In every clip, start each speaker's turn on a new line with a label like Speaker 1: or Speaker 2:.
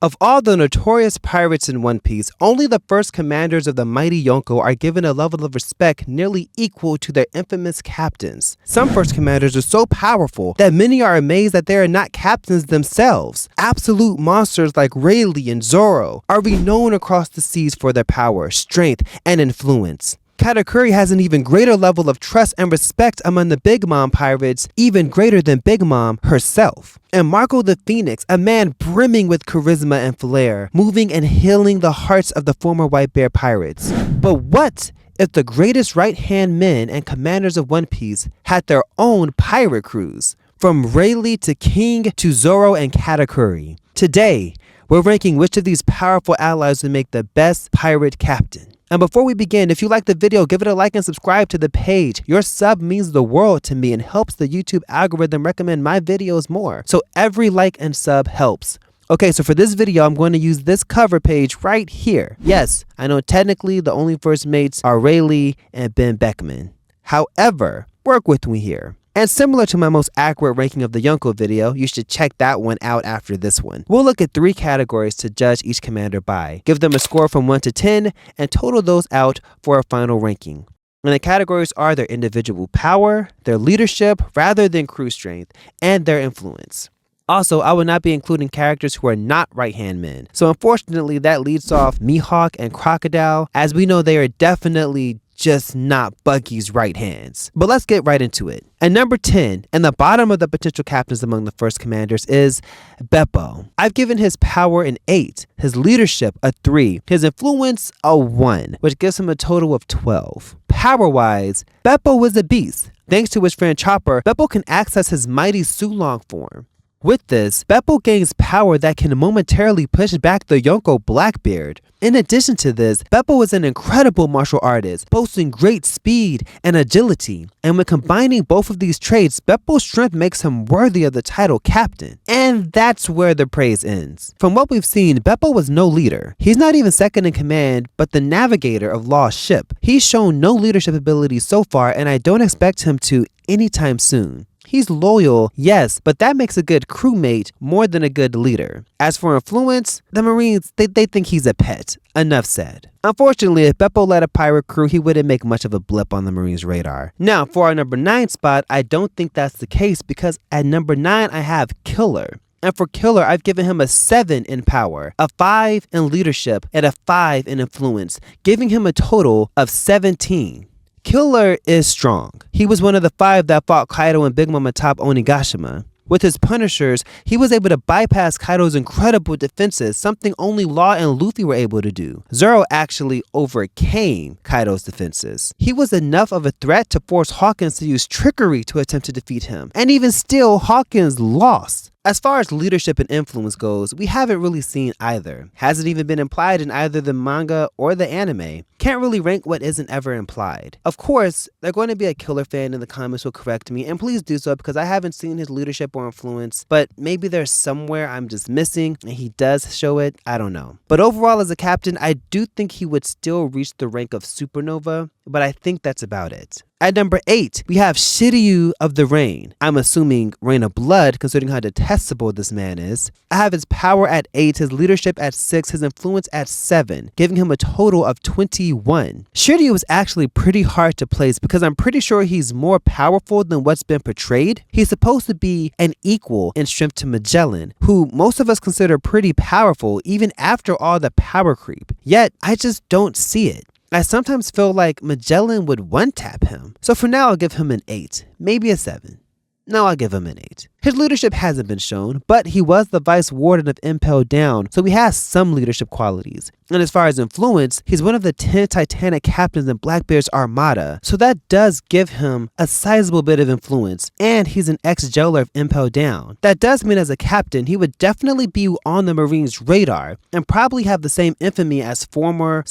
Speaker 1: Of all the notorious pirates in One Piece, only the first commanders of the mighty Yonko are given a level of respect nearly equal to their infamous captains. Some first commanders are so powerful that many are amazed that they are not captains themselves. Absolute monsters like Rayleigh and Zoro are renowned across the seas for their power, strength, and influence. Katakuri has an even greater level of trust and respect among the Big Mom pirates, even greater than Big Mom herself. And Marco the Phoenix, a man brimming with charisma and flair, moving and healing the hearts of the former White Bear pirates. But what if the greatest right-hand men and commanders of One Piece had their own pirate crews? From Rayleigh to King to Zoro and Katakuri. Today, we're ranking which of these powerful allies would make the best pirate captain. And before we begin, if you like the video, give it a like and subscribe to the page. Your sub means the world to me and helps the YouTube algorithm recommend my videos more. So every like and sub helps. Okay, so for this video, I'm going to use this cover page right here. Yes, I know technically the only first mates are Rayleigh and Beckman. However, work with me here. And similar to my most accurate ranking of the Yonko video, you should check that one out after this one. We'll look at 3 categories to judge each commander by, give them a score from 1 to 10, and total those out for a final ranking. And the categories are their individual power, their leadership rather than crew strength, and their influence. Also, I will not be including characters who are not right-hand men. So unfortunately, that leads off Mihawk and Crocodile, as we know they are definitely just not Buggy's right hands. But let's get right into it. And number 10, and the bottom of the potential captains among the first commanders, is Bepo. I've given his power an 8, his leadership a 3, his influence a 1, which gives him a total of 12. Power-wise, Bepo was a beast. Thanks to his friend Chopper, Bepo can access his mighty Sulong form. With this, Bepo gains power that can momentarily push back the Yonko Blackbeard. In addition to this, Bepo is an incredible martial artist, boasting great speed and agility. And when combining both of these traits, Beppo's strength makes him worthy of the title captain. And that's where the praise ends. From what we've seen, Bepo was no leader. He's not even second in command, but the navigator of Law's ship. He's shown no leadership abilities so far, and I don't expect him to anytime soon. He's loyal, yes, but that makes a good crewmate more than a good leader. As for influence, the Marines, they think he's a pet. Enough said. Unfortunately, if Bepo led a pirate crew, he wouldn't make much of a blip on the Marines' radar. Now, for our number 9 spot, I don't think that's the case because at number 9, I have Killer. And for Killer, I've given him a 7 in power, a 5 in leadership, and a 5 in influence, giving him a total of 17. Killer is strong. He was one of the 5 that fought Kaido and Big Mom atop Onigashima. With his Punishers, he was able to bypass Kaido's incredible defenses, something only Law and Luffy were able to do. Zoro actually overcame Kaido's defenses. He was enough of a threat to force Hawkins to use trickery to attempt to defeat him. And even still, Hawkins lost. As far as leadership and influence goes, we haven't really seen either. Hasn't even been implied in either the manga or the anime. Can't really rank what isn't ever implied. Of course, they're going to be a Killer fan in the comments will correct me, and please do so because I haven't seen his leadership or influence, but maybe there's somewhere I'm just missing and he does show it, I don't know. But overall as a captain, I do think he would still reach the rank of Supernova, but I think that's about it. At number 8, we have Shiryu of the Rain. I'm assuming Rain of Blood, considering how detestable this man is. I have his power at 8, his leadership at 6, his influence at 7, giving him a total of 21. Shiryu is actually pretty hard to place because I'm pretty sure he's more powerful than what's been portrayed. He's supposed to be an equal in strength to Magellan, who most of us consider pretty powerful even after all the power creep. Yet, I just don't see it. I sometimes feel like Magellan would one-tap him. So for now, I'll give him an 8, maybe a 7. No, I'll give him an 8. His leadership hasn't been shown, but he was the vice warden of Impel Down, so he has some leadership qualities. And as far as influence, he's one of the 10 Titanic captains in Blackbeard's armada, so that does give him a sizable bit of influence, and he's an ex-jailer of Impel Down. That does mean as a captain, he would definitely be on the Marines' radar, and probably have the same infamy as former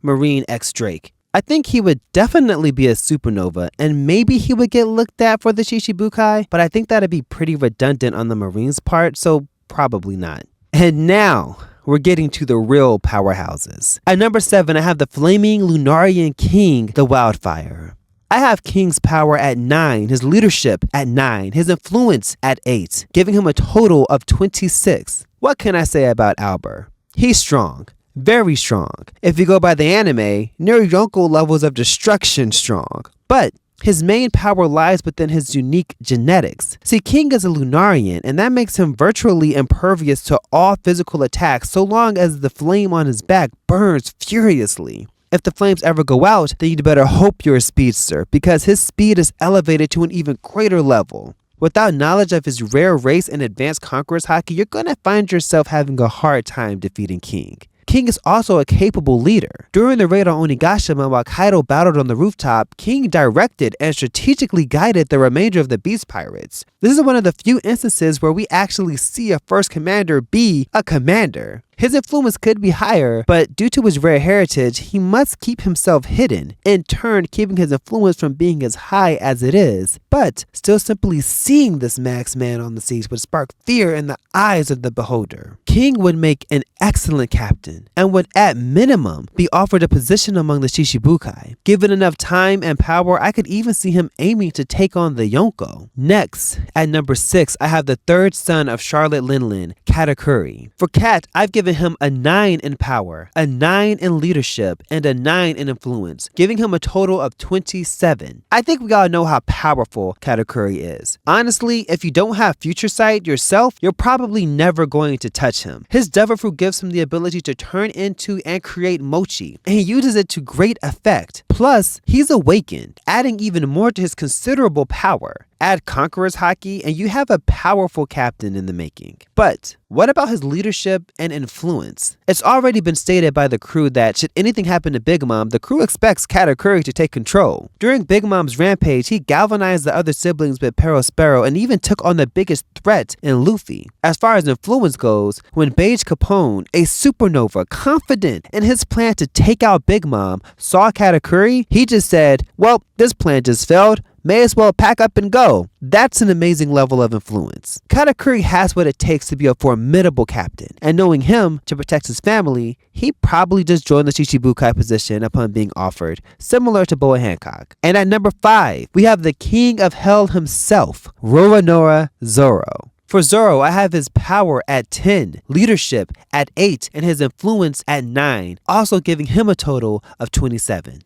Speaker 1: Marine ex-Drake. I think he would definitely be a supernova, and maybe he would get looked at for the Shichibukai, but I think that'd be pretty redundant on the Marines' part, so probably not. And now, we're getting to the real powerhouses. At number 7, I have the Flaming Lunarian King, the Wildfire. I have King's power at 9, his leadership at 9, his influence at 8, giving him a total of 26. What can I say about Albert? He's strong. Very strong. If you go by the anime, near Yonko levels of destruction strong. But his main power lies within his unique genetics. See, King is a Lunarian, and that makes him virtually impervious to all physical attacks so long as the flame on his back burns furiously. If the flames ever go out, then you'd better hope you're a speedster, because his speed is elevated to an even greater level. Without knowledge of his rare race and advanced conqueror's haki, you're gonna find yourself having a hard time defeating King. King is also a capable leader. During the raid on Onigashima while Kaido battled on the rooftop, King directed and strategically guided the remainder of the Beast Pirates. This is one of the few instances where we actually see a first commander be a commander. His influence could be higher, but due to his rare heritage, he must keep himself hidden, in turn keeping his influence from being as high as it is. But still simply seeing this max man on the seas would spark fear in the eyes of the beholder. King would make an excellent captain, and would at minimum be offered a position among the Shishibukai. Given enough time and power, I could even see him aiming to take on the Yonko. Next, at number 6, I have the third son of Charlotte Linlin, Katakuri. For Kat, I've given him a 9 in power, a 9 in leadership, and a 9 in influence, giving him a total of 27. I think we all know how powerful Katakuri is. Honestly, if you don't have future sight yourself, you're probably never going to touch him. His devil fruit gives him the ability to turn into and create mochi, and he uses it to great effect. Plus, he's awakened, adding even more to his considerable power. Add Conqueror's Haki, and you have a powerful captain in the making. But what about his leadership and influence? It's already been stated by the crew that should anything happen to Big Mom, the crew expects Katakuri to take control. During Big Mom's rampage, he galvanized the other siblings with Perospero and even took on the biggest threat in Luffy. As far as influence goes, when Beige Capone, a supernova confident in his plan to take out Big Mom, saw Katakuri, he just said, well, this plan just failed. May as well pack up and go. That's an amazing level of influence. Katakuri has what it takes to be a formidable captain, and knowing him to protect his family, he probably just joined the Shichibukai position upon being offered, similar to Boa Hancock. And at number 5, we have the King of Hell himself, Roronoa Zoro. For Zoro, I have his power at 10, leadership at 8, and his influence at 9, also giving him a total of 27.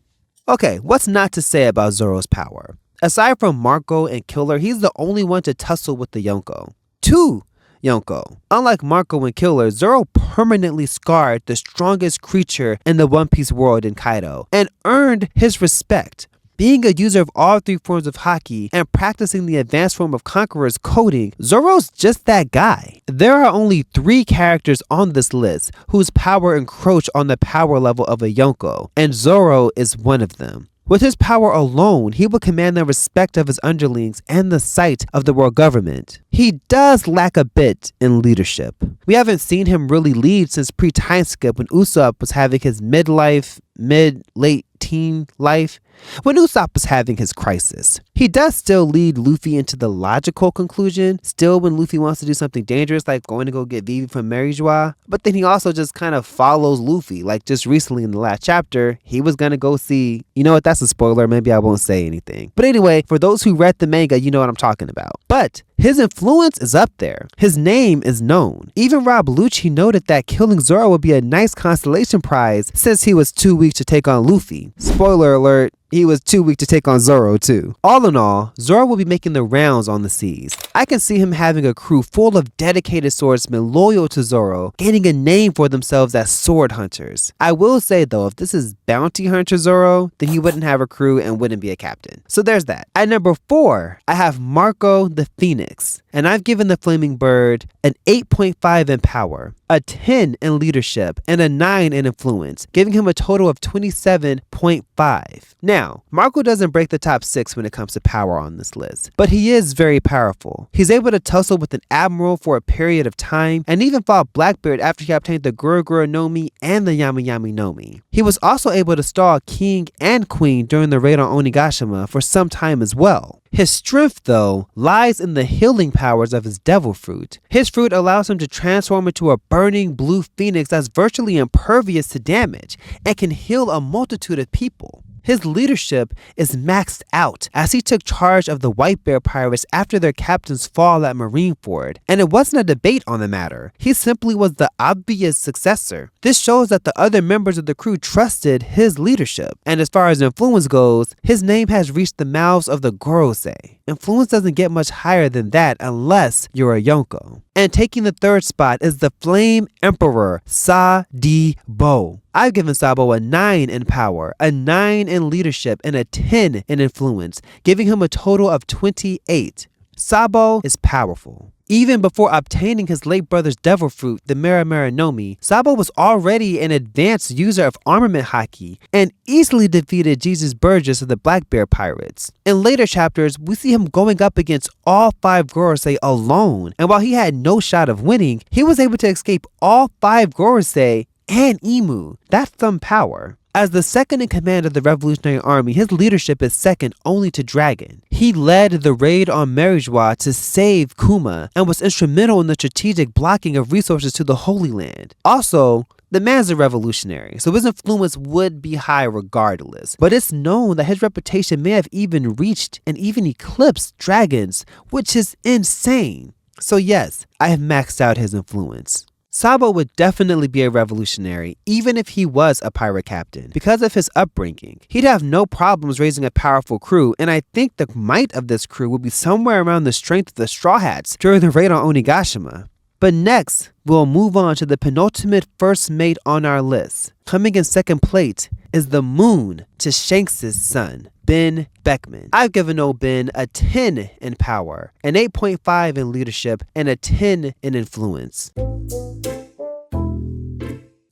Speaker 1: Okay, what's not to say about Zoro's power? Aside from Marco and Killer, he's the only one to tussle with the Yonko. 2 Yonko. Unlike Marco and Killer, Zoro permanently scarred the strongest creature in the One Piece world in Kaido, and earned his respect. Being a user of all 3 forms of haki and practicing the advanced form of Conqueror's coding, Zoro's just that guy. There are only 3 characters on this list whose power encroach on the power level of a Yonko, and Zoro is one of them. With his power alone, he will command the respect of his underlings and the sight of the world government. He does lack a bit in leadership. We haven't seen him really lead since pre-time skip when Usopp was having his mid-late teen life, when Usopp was having his crisis. He does still lead Luffy into the logical conclusion, still when Luffy wants to do something dangerous like going to go get Vivi from Mary Joie, but then he also just kind of follows Luffy. Like just recently in the last chapter, he was gonna go see, you know what, that's a spoiler, maybe I won't say anything. But anyway, for those who read the manga, you know what I'm talking about. But his influence is up there. His name is known. Even Rob Lucci noted that killing Zoro would be a nice consolation prize since he was too weak to take on Luffy. Spoiler alert, he was too weak to take on Zoro too. All in all, Zoro will be making the rounds on the seas. I can see him having a crew full of dedicated swordsmen loyal to Zoro, gaining a name for themselves as sword hunters. I will say though, if this is bounty hunter Zoro, then he wouldn't have a crew and wouldn't be a captain. So there's that. At number 4, I have Marco the Phoenix, and I've given the Flaming Bird an 8.5 in power, a 10 in leadership, and a 9 in influence, giving him a total of 27.5. Now, Marco doesn't break the top 6 when it comes to power on this list, but he is very powerful. He's able to tussle with an admiral for a period of time, and even fought Blackbeard after he obtained the Guruguru no Mi and the Yami Yami no Mi. He was also able to stall King and Queen during the raid on Onigashima for some time as well. His strength, though, lies in the healing powers of his devil fruit. His fruit allows him to transform into a burning blue phoenix that's virtually impervious to damage and can heal a multitude of people. his leadership is maxed out as he took charge of the White Bear Pirates after their captain's fall at Marineford, and it wasn't a debate on the matter. He simply was the obvious successor. This shows that the other members of the crew trusted his leadership, and as far as influence goes, his name has reached the mouths of the Gorosei. Influence doesn't get much higher than that unless you're a Yonko. And taking the third spot is the Flame Emperor, Sabo. I've given Sabo a 9 in power, a 9 in leadership, and a 10 in influence, giving him a total of 28. Sabo is powerful. Even before obtaining his late brother's devil fruit, the Mera Sabo was already an advanced user of armament haki and easily defeated Jesus Burgess of the Black Bear Pirates. In later chapters, we see him going up against all 5 Gorosei alone, and while he had no shot of winning, he was able to escape all 5 Gorosei and Imu. That's some power. As the second in command of the Revolutionary Army, his leadership is second only to Dragon. He led the raid on Marijois to save Kuma and was instrumental in the strategic blocking of resources to the Holy Land. Also, the man's a revolutionary, so his influence would be high regardless. But it's known that his reputation may have even reached and even eclipsed Dragon's, which is insane. So yes, I have maxed out his influence. Sabo would definitely be a revolutionary, even if he was a pirate captain. Because of his upbringing, he'd have no problems raising a powerful crew, and I think the might of this crew would be somewhere around the strength of the Straw Hats during the raid on Onigashima. But next, we'll move on to the penultimate first mate on our list. Coming in second place is the moon to Shanks' son, Benn Beckman. I've given old Ben a 10 in power, an 8.5 in leadership, and a 10 in influence.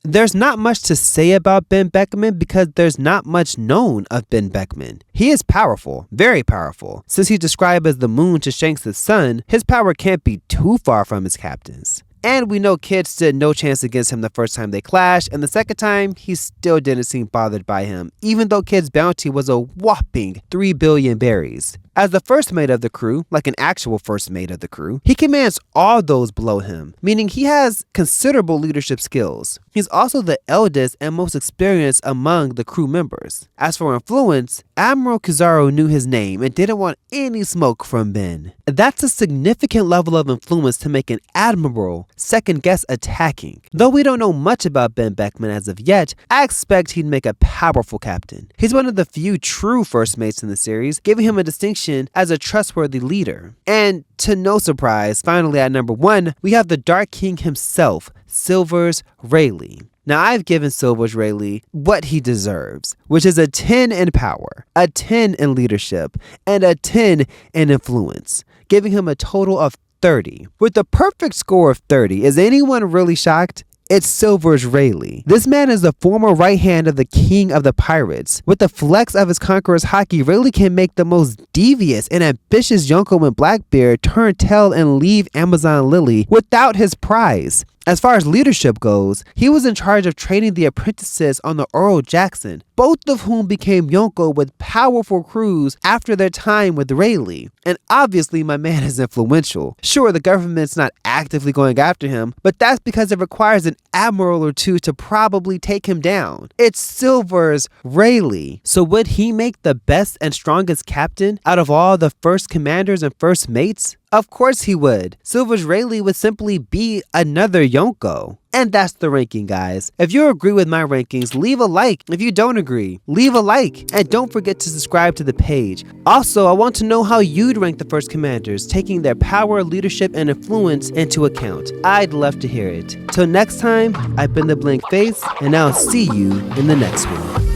Speaker 1: There's not much to say about Benn Beckman because there's not much known of Benn Beckman. He is powerful, very powerful. Since he's described as the moon to Shanks' son, his power can't be too far from his captain's. And we know Kid stood no chance against him the first time they clashed, and the second time, he still didn't seem bothered by him, even though Kid's bounty was a whopping 3 billion berries. As the first mate of the crew, like an actual first mate of the crew, he commands all those below him, meaning he has considerable leadership skills. He's also the eldest and most experienced among the crew members. As for influence, Admiral Kizaru knew his name and didn't want any smoke from Ben. That's a significant level of influence to make an admiral second guess attacking. Though we don't know much about Benn Beckman as of yet, I expect he'd make a powerful captain. He's one of the few true first mates in the series, giving him a distinction as a trustworthy leader. And to no surprise, finally at number 1, we have the Dark King himself, Silver's Rayleigh. Now I've given Silver's Rayleigh what he deserves, which is a 10 in power, a 10 in leadership, and a 10 in influence, giving him a total of 30. With the perfect score of 30, is anyone really shocked? It's Silver's Rayleigh. This man is the former right hand of the king of the pirates. With the flex of his conqueror's haki, Rayleigh can make the most devious and ambitious Yonko and Blackbeard turn tail and leave Amazon Lily without his prize. As far as leadership goes, he was in charge of training the apprentices on the Earl Jackson, both of whom became Yonko with powerful crews after their time with Rayleigh. And obviously my man is influential. Sure, the government's not actively going after him, but that's because it requires an admiral or two to probably take him down. It's Silver's Rayleigh. So would he make the best and strongest captain out of all the first commanders and first mates? Of course he would. Silver's Rayleigh would simply be another Yonko. And that's the ranking, guys. If you agree with my rankings, leave a like. If you don't agree, leave a like. And don't forget to subscribe to the page. Also, I want to know how you'd rank the first commanders, taking their power, leadership, and influence into account. I'd love to hear it. Till next time, I've been the Blank Face, and I'll see you in the next one.